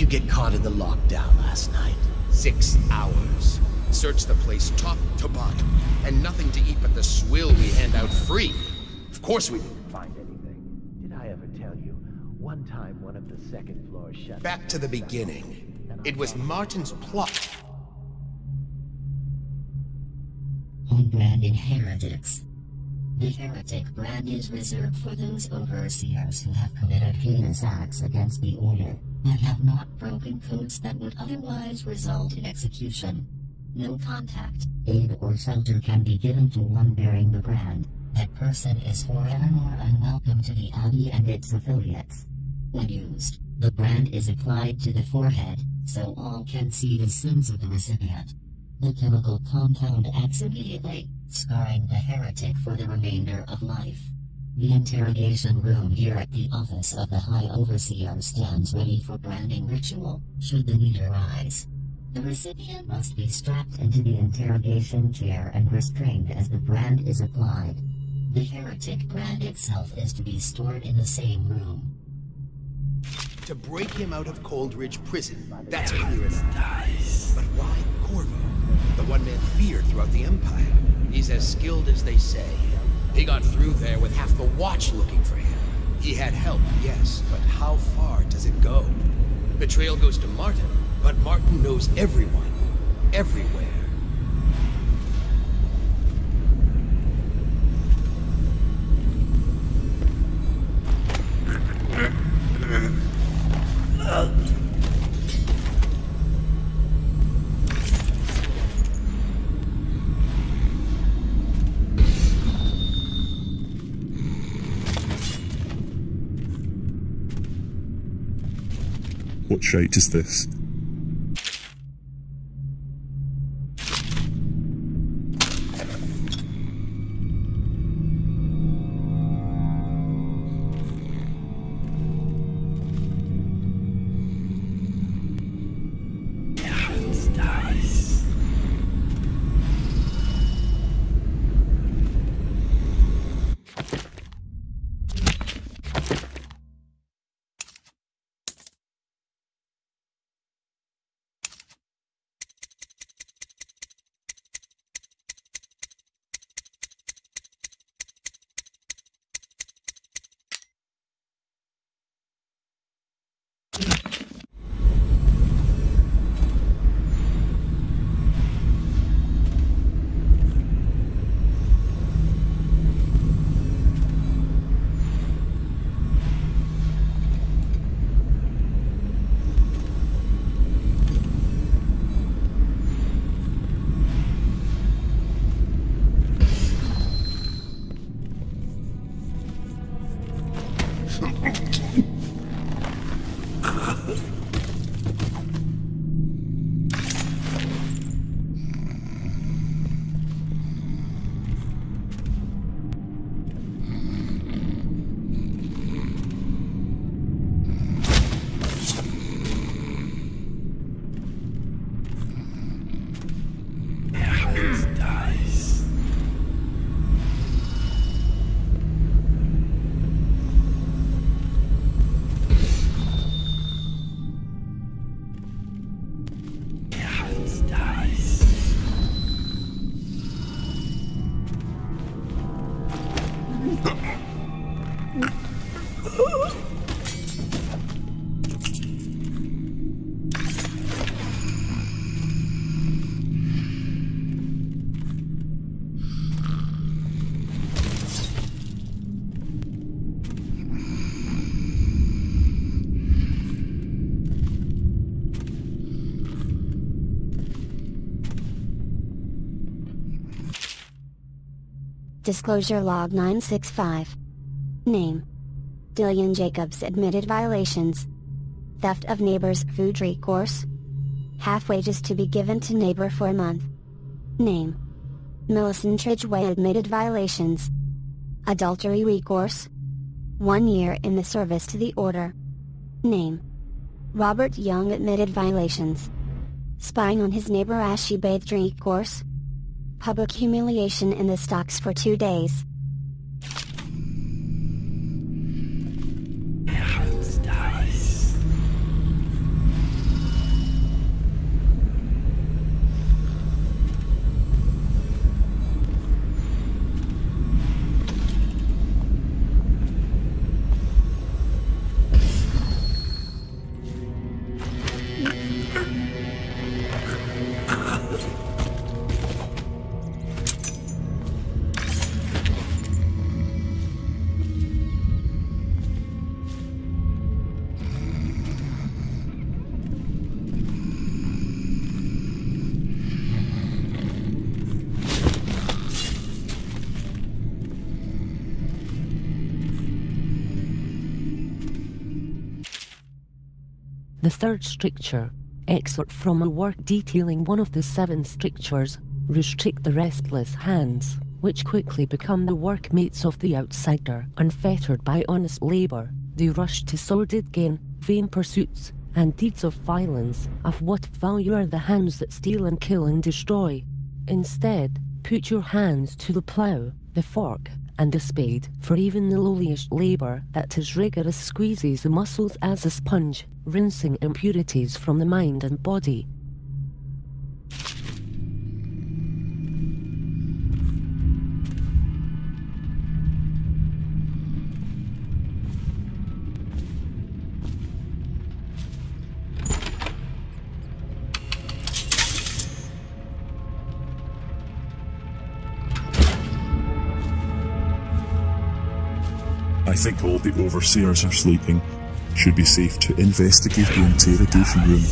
Get caught in the lockdown last night. 6 hours. Searched the place top to bottom, and nothing to eat but the swill we hand out free. Of course we didn't find anything. Did I ever tell you? One time one of the second floors shut. Back to the beginning. It was Martin's plot. On branding heretics. The heretic brand is reserved for those overseers who have committed heinous acts against the order, and have not broken codes that would otherwise result in execution. No contact, aid or shelter can be given to one bearing the brand. That person is forevermore unwelcome to the Abbey and its affiliates. When used, the brand is applied to the forehead, so all can see the sins of the recipient. The chemical compound acts immediately, scarring the heretic for the remainder of life. The interrogation room here at the office of the High Overseer stands ready for branding ritual, should the need arise. The recipient must be strapped into the interrogation chair and restrained as the brand is applied. The heretic brand itself is to be stored in the same room. To break him out of Coldridge Prison, that's clear enough. But why Corvo? The one man feared throughout the Empire. He's as skilled as they say. He got through there with half the Watch looking for him. He had help, yes, but how far does it go? The trail goes to Martin, but Martin knows everyone, everywhere. What shade is this? Disclosure Log 965. Name: Dillian Jacobs. Admitted violations: theft of neighbor's food recourse, half wages to be given to neighbor for a month. Name: Millicent Ridgway. Admitted violations: adultery recourse, 1 year in the service to the order. Name: Robert Young. Admitted violations: spying on his neighbor as she bathed recourse, public humiliation in the stocks for 2 days. The third stricture, excerpt from a work detailing one of the 7 strictures, restrict the restless hands, which quickly become the workmates of the outsider. Unfettered by honest labour, they rush to sordid gain, vain pursuits, and deeds of violence. Of what value are the hands that steal and kill and destroy? Instead, put your hands to the plough, the fork, and the spade, for even the lowliest labour that is rigorous squeezes the muscles as a sponge, rinsing impurities from the mind and body. I think all the overseers are sleeping. Should be safe to investigate the interrogation room.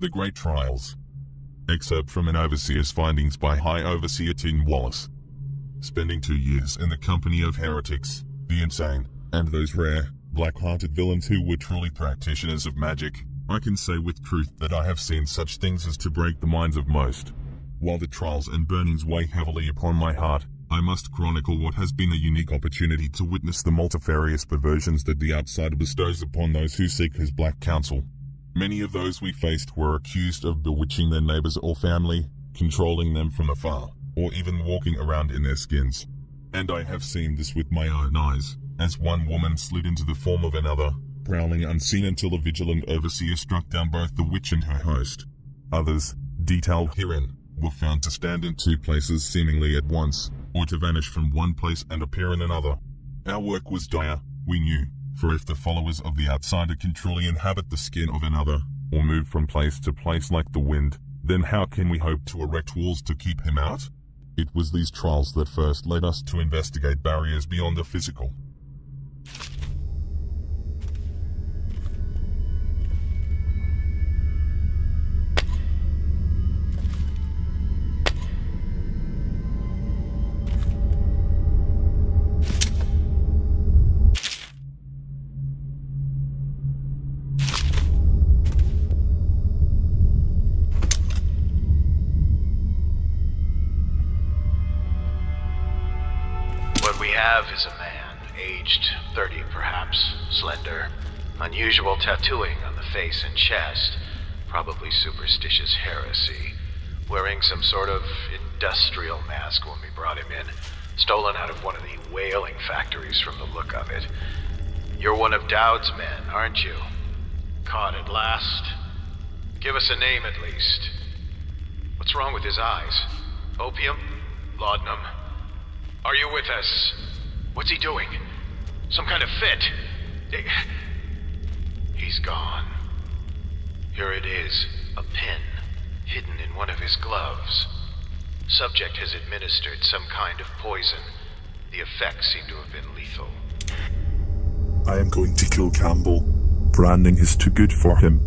The Great Trials. Excerpt from an Overseer's findings by High Overseer Tim Wallace. Spending 2 years in the company of heretics, the insane, and those rare, black-hearted villains who were truly practitioners of magic, I can say with truth that I have seen such things as to break the minds of most. While the trials and burnings weigh heavily upon my heart, I must chronicle what has been a unique opportunity to witness the multifarious perversions that the outsider bestows upon those who seek his black counsel. Many of those we faced were accused of bewitching their neighbors or family, controlling them from afar, or even walking around in their skins. And I have seen this with my own eyes, as one woman slid into the form of another, prowling unseen until a vigilant overseer struck down both the witch and her host. Others, detailed herein, were found to stand in two places seemingly at once, or to vanish from one place and appear in another. Our work was dire, we knew, for if the followers of the outsider can truly inhabit the skin of another, or move from place to place like the wind, then how can we hope to erect walls to keep him out? It was these trials that first led us to investigate barriers beyond the physical. Is a man, aged 30 perhaps, slender, unusual tattooing on the face and chest, probably superstitious heresy, wearing some sort of industrial mask when we brought him in, stolen out of one of the whaling factories from the look of it. You're one of Dowd's men, aren't you? Caught at last? Give us a name at least. What's wrong with his eyes? Opium? Laudanum? Are you with us? What's he doing? Some kind of fit? He's gone. Here it is, a pin, hidden in one of his gloves. Subject has administered some kind of poison. The effects seem to have been lethal. I am going to kill Campbell. Branding is too good for him.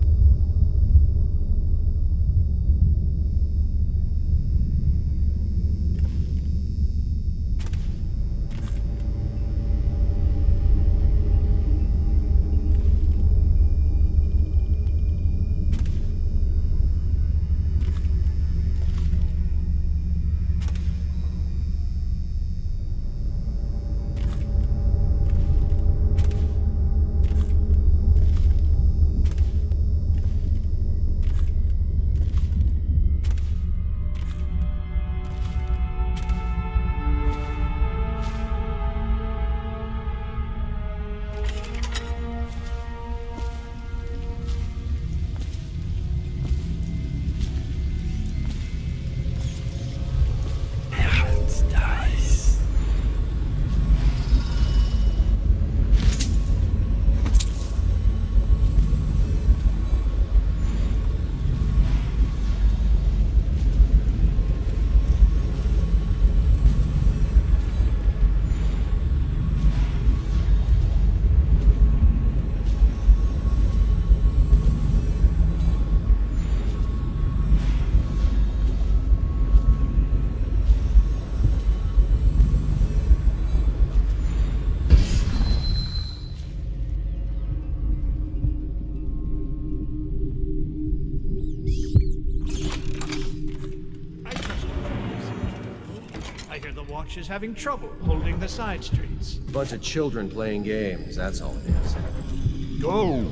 Is having trouble holding the side streets. Bunch of children playing games, that's all it is. Go!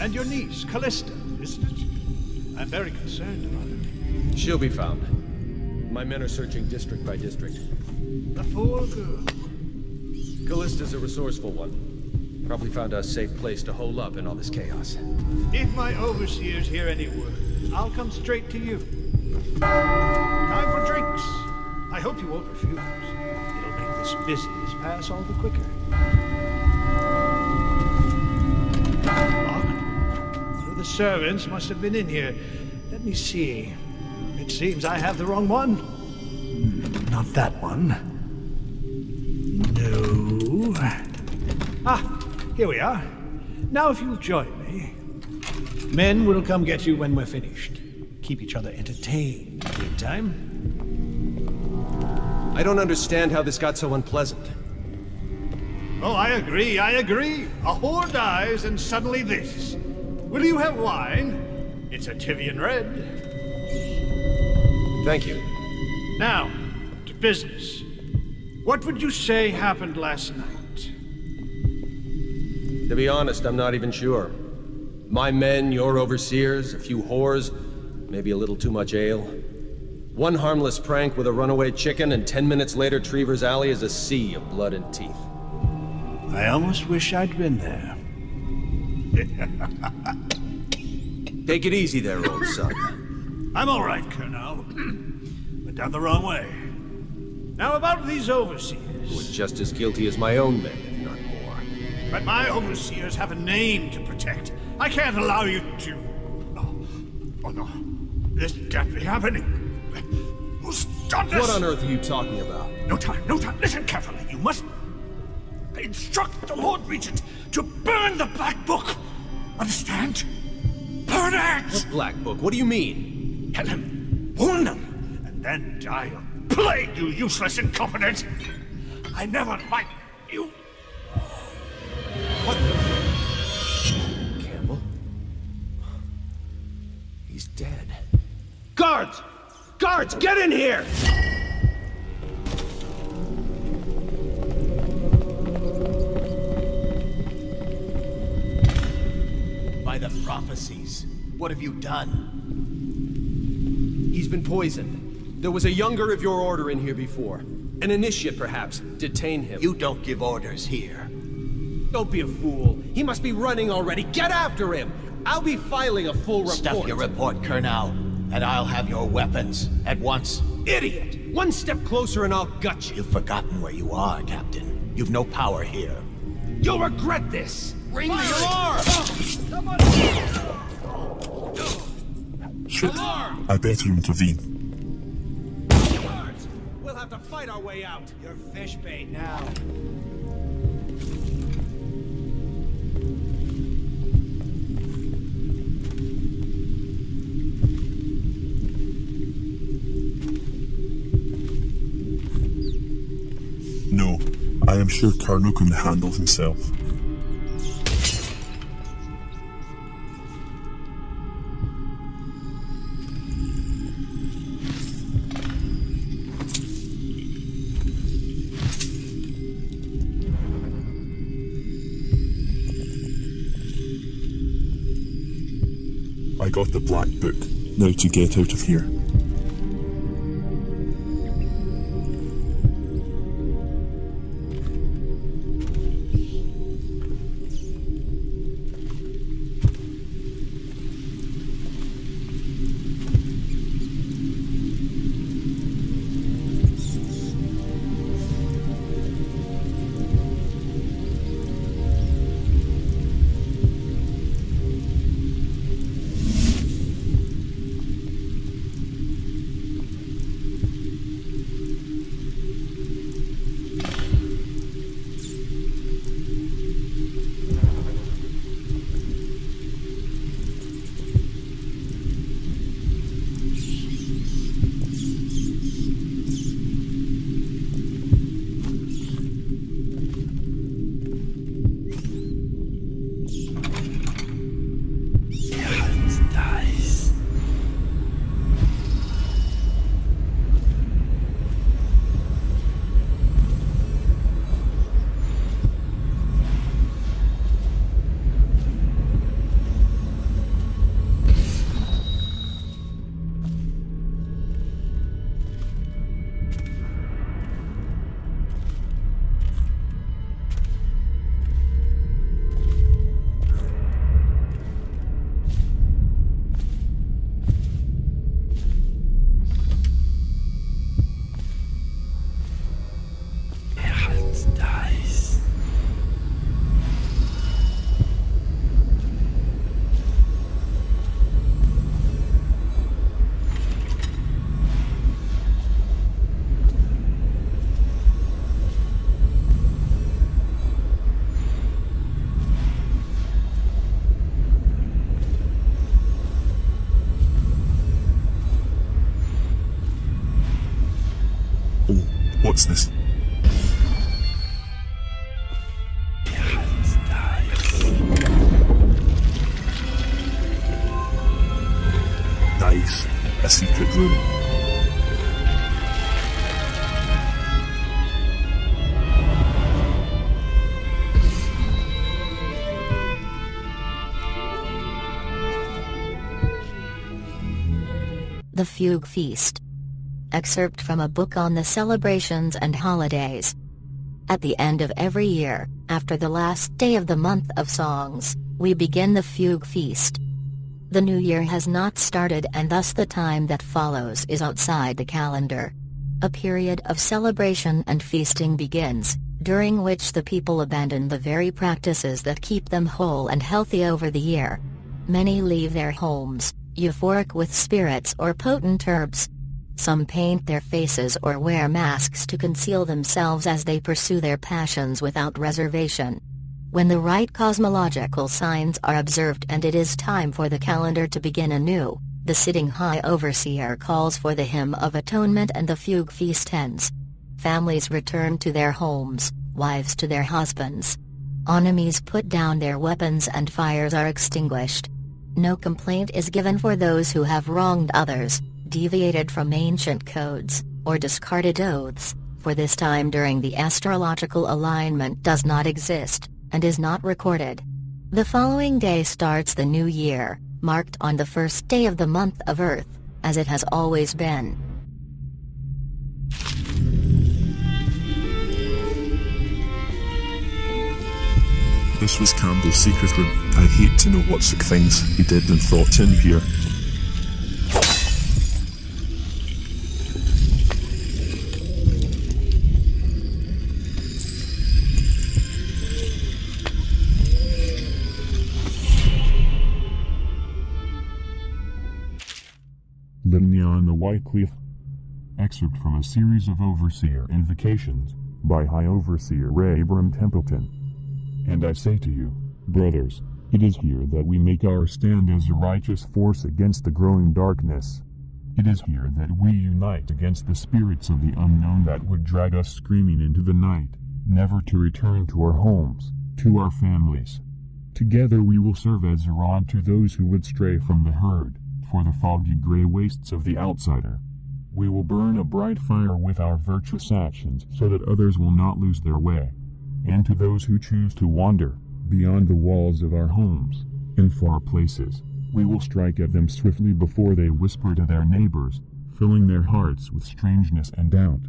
And your niece, Callista, isn't it? I'm very concerned about her. She'll be found. My men are searching district by district. The poor girl. Callista's a resourceful one. Probably found a safe place to hole up in all this chaos. If my overseers hear any word, I'll come straight to you. Time for drinks. I hope you won't refuse. It'll make this business pass all the quicker. Locked? One of the servants must have been in here. Let me see. It seems I have the wrong one. Not that one. No. Ah! Here we are. Now if you'll join me. Men will come get you when we're finished. Keep each other entertained, meantime. I don't understand how this got so unpleasant. Oh, I agree. A whore dies and suddenly this. Will you have wine? It's a Tivian red. Thank you. Now, to business. What would you say happened last night? To be honest, I'm not even sure. My men, your overseers, a few whores, maybe a little too much ale. One harmless prank with a runaway chicken, and 10 minutes later, Trevor's Alley is a sea of blood and teeth. I almost wish I'd been there. Take it easy there, old son. I'm all right, Colonel. Went down the wrong way. Now about these overseers. Who are just as guilty as my own men, if not more. But my overseers have a name to protect. I can't allow you to... Oh no. This can't be happening. Stop this! What on earth are you talking about? No time. Listen carefully. You must instruct the Lord Regent to burn the Black Book. Understand? Burn it! What Black Book? What do you mean? Tell him. Warn them. And then die of plague, you useless incompetent. I never liked you. What? Campbell? He's dead. Guards! Guards, get in here! By the prophecies, what have you done? He's been poisoned. There was a younger of your order in here before. An initiate, perhaps. Detain him. You don't give orders here. Don't be a fool. He must be running already. Get after him! I'll be filing a full report. Stuff your report, Colonel, and I'll have your weapons at once. Idiot! One step closer and I'll gut you. You've forgotten where you are, Captain. You've no power here. You'll regret this! Ring the alarm! Shit. I better intervene. Guards! We'll have to fight our way out. You're fish bait now. No, I am sure Colonel can handle himself. I got the Black Book. Now to get out of here. What's this? a secret room. The Fugue Feast. Excerpt from a book on the celebrations and holidays. At the end of every year, after the last day of the month of songs, we begin the Fugue Feast. The new year has not started, and thus the time that follows is outside the calendar. A period of celebration and feasting begins, during which the people abandon the very practices that keep them whole and healthy over the year. Many leave their homes, euphoric with spirits or potent herbs. Some paint their faces or wear masks to conceal themselves as they pursue their passions without reservation. When the right cosmological signs are observed and it is time for the calendar to begin anew, the sitting High Overseer calls for the Hymn of Atonement and the Fugue Feast ends. Families return to their homes, wives to their husbands. Enemies put down their weapons and fires are extinguished. No complaint is given for those who have wronged others, deviated from ancient codes, or discarded oaths, for this time during the astrological alignment does not exist, and is not recorded. The following day starts the new year, marked on the first day of the month of Earth, as it has always been. This was Campbell's secret room. I hate to know what sick things he did and thought in here. Linnea on the White Cliff. Excerpt from a series of Overseer Invocations, by High Overseer Abram Templeton. And I say to you, brothers, it is here that we make our stand as a righteous force against the growing darkness. It is here that we unite against the spirits of the unknown that would drag us screaming into the night, never to return to our homes, to our families. Together we will serve as a rod to those who would stray from the herd, for the foggy gray wastes of the outsider. We will burn a bright fire with our virtuous actions so that others will not lose their way. And to those who choose to wander, beyond the walls of our homes, in far places, we will strike at them swiftly before they whisper to their neighbors, filling their hearts with strangeness and doubt.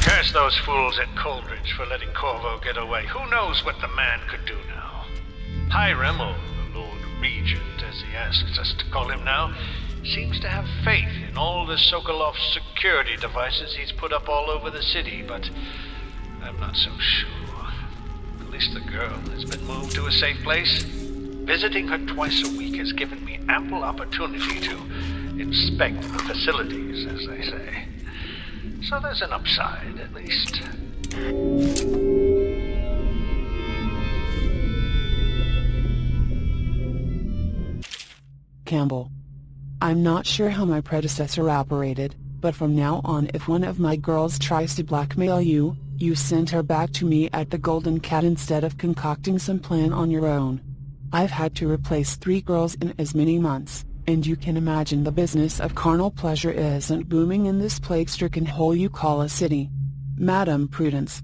Curse those fools at Coldridge for letting Corvo get away. Who knows what the man could do now? Hiram, or the Lord Regent, as he asks us to call him now, seems to have faith in all the Sokolov security devices he's put up all over the city, but I'm not so sure. At least the girl has been moved to a safe place. Visiting her twice a week has given me ample opportunity to inspect the facilities, as they say. So there's an upside, at least. Campbell. I'm not sure how my predecessor operated, but from now on if one of my girls tries to blackmail you, you send her back to me at the Golden Cat instead of concocting some plan on your own. I've had to replace 3 girls in as many months, and you can imagine the business of carnal pleasure isn't booming in this plague-stricken hole you call a city. Madam Prudence.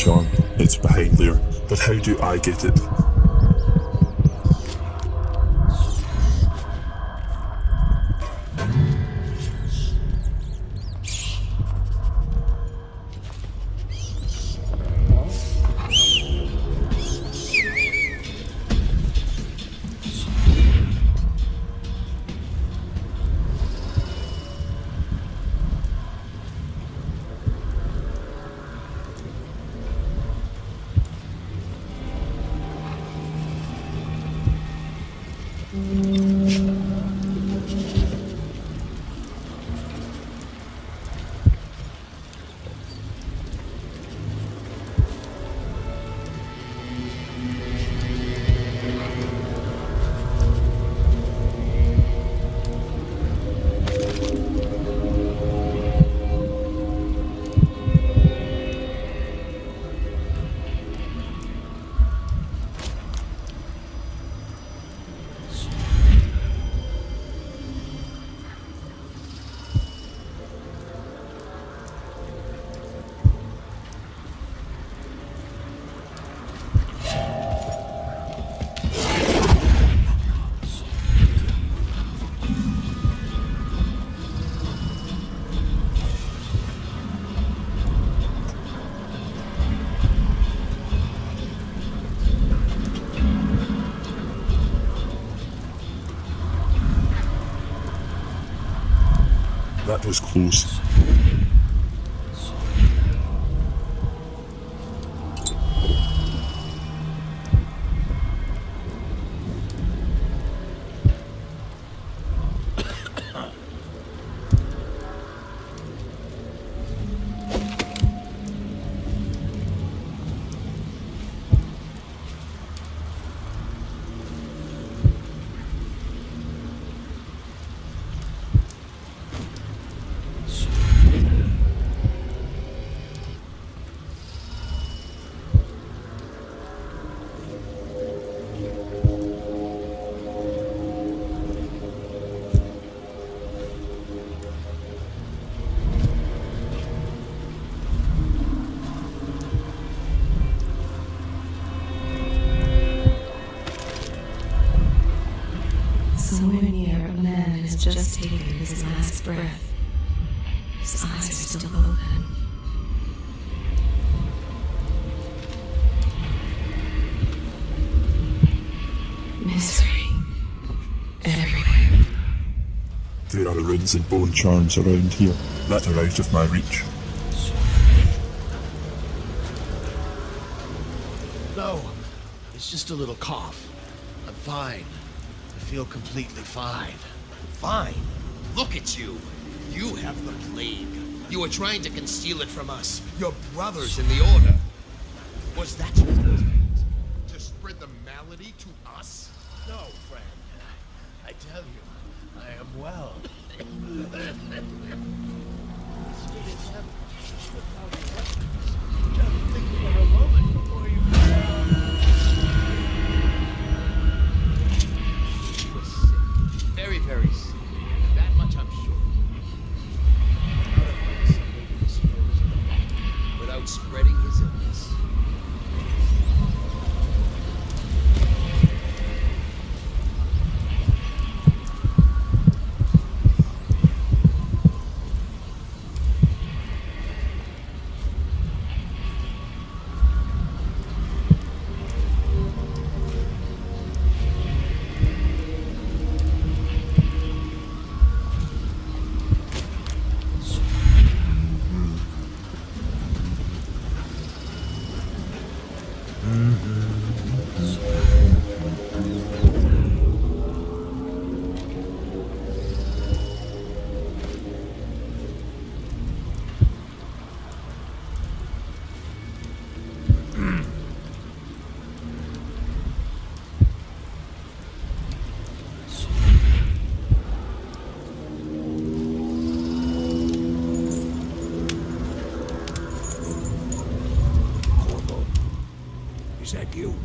charm. It's behind there, but how do I get it? That was close. Just taking his last breath. His eyes are still open. Misery everywhere. There are runes and bone charms around here that are out of my reach. No, it's just a little cough. I'm fine. I feel completely fine. Fine. Look at you. You have the plague. You were trying to conceal it from us, your brothers in the Order. Was that your intent? To spread the malady to us? No, friend. I tell you, I am well. Just think for a moment before you... He was sick. Very, very sick. That much I'm sure. How to find some way to dispose of him without spreading his illness. Is that you?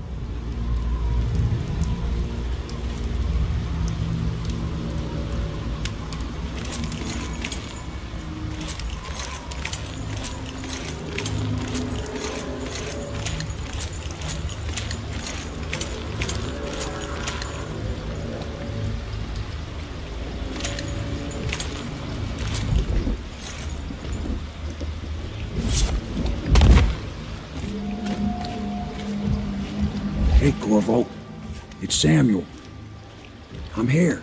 Hey, Corvo. It's Samuel. I'm here.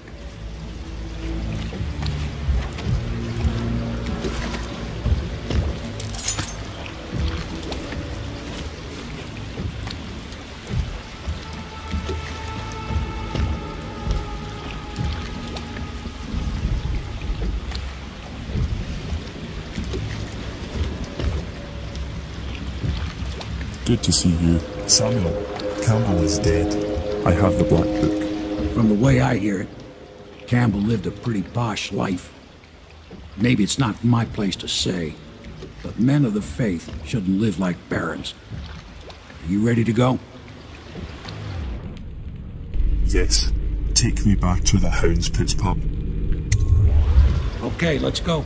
Good to see you. Samuel, Campbell is dead. I have the Black Book. From the way I hear it, Campbell lived a pretty posh life. Maybe it's not my place to say, but men of the faith shouldn't live like barons. Are you ready to go? Yes. Take me back to the Hound's Pits pub. Okay, let's go.